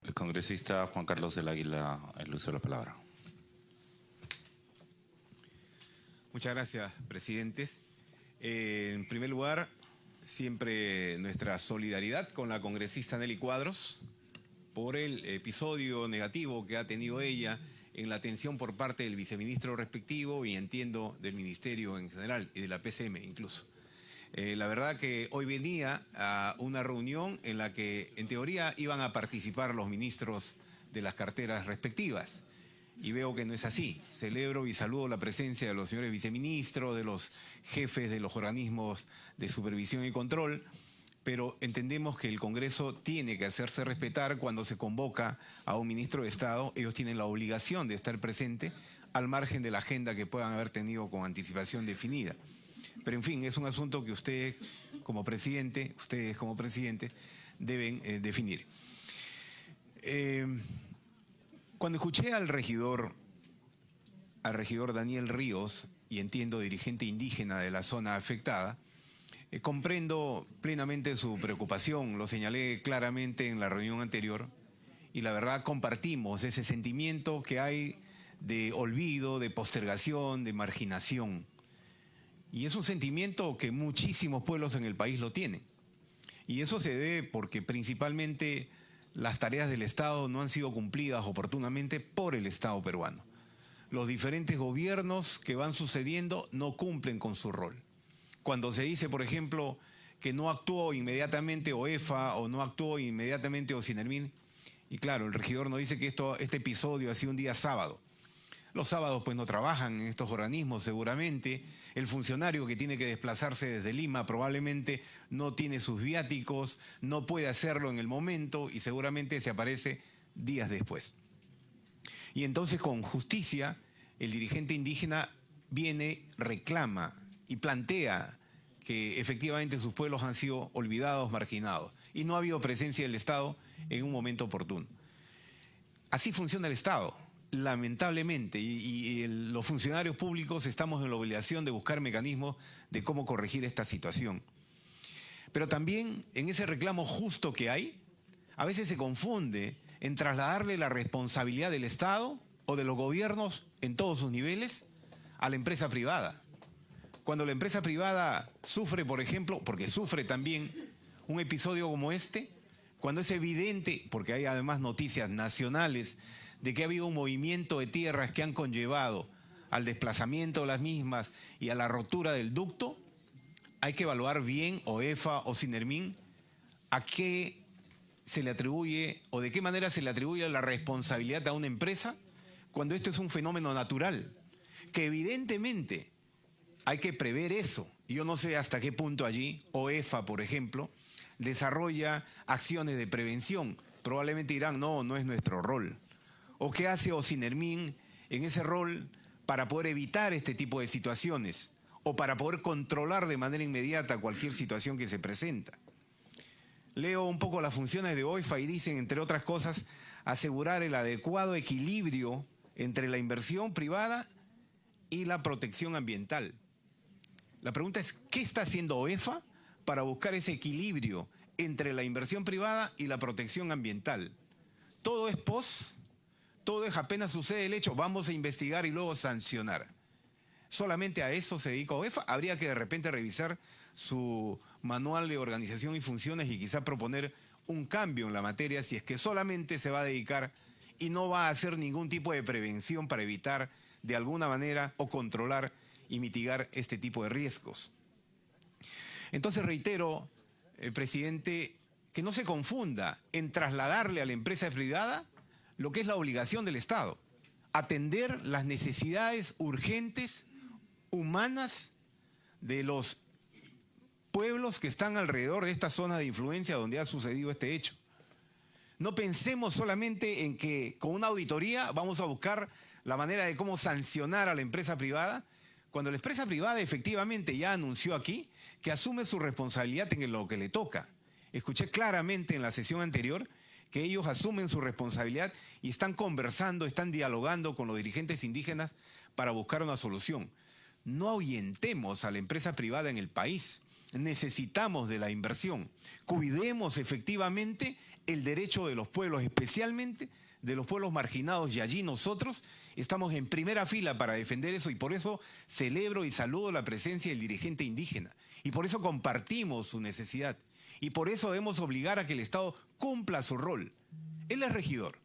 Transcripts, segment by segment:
El congresista Juan Carlos del Águila, el uso de la palabra. Muchas gracias, presidentes. En primer lugar, siempre nuestra solidaridad con la congresista Nelly Cuadros por el episodio negativo que ha tenido ella en la atención por parte del viceministro respectivo y entiendo del ministerio en general y de la PCM incluso. La verdad que hoy venía a una reunión en la que en teoría iban a participar los ministros de las carteras respectivas. Y veo que no es así. Celebro y saludo la presencia de los señores viceministros, de los jefes de los organismos de supervisión y control, pero entendemos que el Congreso tiene que hacerse respetar cuando se convoca a un ministro de Estado. Ellos tienen la obligación de estar presente al margen de la agenda que puedan haber tenido con anticipación definida. Pero en fin, es un asunto que ustedes como presidente deben definir. Cuando escuché al regidor Daniel Ríos, y entiendo dirigente indígena de la zona afectada, comprendo plenamente su preocupación, lo señalé claramente en la reunión anterior, y la verdad compartimos ese sentimiento que hay de olvido, de postergación, de marginación. Y es un sentimiento que muchísimos pueblos en el país lo tienen. Y eso se debe porque principalmente las tareas del Estado no han sido cumplidas oportunamente por el Estado peruano. Los diferentes gobiernos que van sucediendo no cumplen con su rol. Cuando se dice, por ejemplo, que no actuó inmediatamente OEFA o no actuó inmediatamente Ocinermin, y claro, el regidor nos dice que este episodio ha sido un día sábado. Los sábados pues no trabajan en estos organismos seguramente. El funcionario que tiene que desplazarse desde Lima probablemente no tiene sus viáticos, no puede hacerlo en el momento y seguramente se aparece días después. Y entonces con justicia el dirigente indígena viene, reclama y plantea que efectivamente sus pueblos han sido olvidados, marginados y no ha habido presencia del Estado en un momento oportuno. Así funciona el Estado. Lamentablemente, los funcionarios públicos estamos en la obligación de buscar mecanismos de cómo corregir esta situación. Pero también en ese reclamo justo que hay, a veces se confunde en trasladarle la responsabilidad del Estado o de los gobiernos en todos sus niveles a la empresa privada. Cuando la empresa privada sufre, por ejemplo, porque sufre también un episodio como este, cuando es evidente, porque hay además noticias nacionales de que ha habido un movimiento de tierras que han conllevado al desplazamiento de las mismas y a la rotura del ducto, hay que evaluar bien OEFA o Cinermin a qué se le atribuye o de qué manera se le atribuye la responsabilidad a una empresa cuando esto es un fenómeno natural, que evidentemente hay que prever eso. Yo no sé hasta qué punto allí OEFA, por ejemplo, desarrolla acciones de prevención. Probablemente dirán, no es nuestro rol. ¿O qué hace Ocinermin en ese rol para poder evitar este tipo de situaciones o para poder controlar de manera inmediata cualquier situación que se presenta? Leo un poco las funciones de OEFA y dicen, entre otras cosas, asegurar el adecuado equilibrio entre la inversión privada y la protección ambiental. La pregunta es, ¿qué está haciendo OEFA para buscar ese equilibrio entre la inversión privada y la protección ambiental? Todo es todo es apenas sucede el hecho, vamos a investigar y luego sancionar. ¿Solamente a eso se dedica OEFA? Habría que de repente revisar su manual de organización y funciones y quizá proponer un cambio en la materia si es que solamente se va a dedicar y no va a hacer ningún tipo de prevención para evitar de alguna manera o controlar y mitigar este tipo de riesgos. Entonces reitero, presidente, que no se confunda en trasladarle a la empresa privada lo que es la obligación del Estado, atender las necesidades urgentes, humanas, de los pueblos que están alrededor de esta zona de influencia donde ha sucedido este hecho. No pensemos solamente en que con una auditoría vamos a buscar la manera de cómo sancionar a la empresa privada, cuando la empresa privada efectivamente ya anunció aquí que asume su responsabilidad en lo que le toca. Escuché claramente en la sesión anterior que ellos asumen su responsabilidad y están conversando, están dialogando con los dirigentes indígenas para buscar una solución. No ahuyentemos a la empresa privada en el país. Necesitamos de la inversión. Cuidemos efectivamente el derecho de los pueblos, especialmente de los pueblos marginados, y allí nosotros estamos en primera fila para defender eso, y por eso celebro y saludo la presencia del dirigente indígena, y por eso compartimos su necesidad, y por eso debemos obligar a que el Estado cumpla su rol. Él es regidor.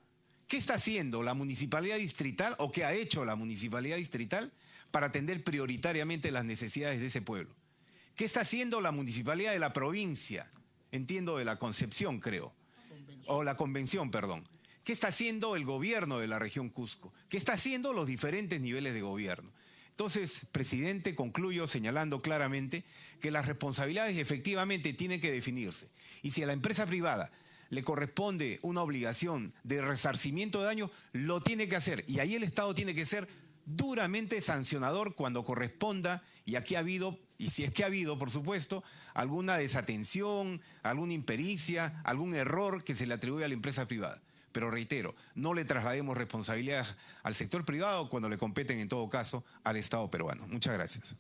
¿Qué está haciendo la municipalidad distrital o qué ha hecho la municipalidad distrital para atender prioritariamente las necesidades de ese pueblo? ¿Qué está haciendo la municipalidad de la provincia? Entiendo, de la Concepción, creo. O la Convención, perdón. ¿Qué está haciendo el gobierno de la región Cusco? ¿Qué está haciendo los diferentes niveles de gobierno? Entonces, presidente, concluyo señalando claramente que las responsabilidades efectivamente tienen que definirse. Y si a la empresa privada le corresponde una obligación de resarcimiento de daños, lo tiene que hacer. Y ahí el Estado tiene que ser duramente sancionador cuando corresponda, y aquí ha habido, y si es que ha habido, por supuesto, alguna desatención, alguna impericia, algún error que se le atribuye a la empresa privada. Pero reitero, no le traslademos responsabilidades al sector privado cuando le competen en todo caso al Estado peruano. Muchas gracias.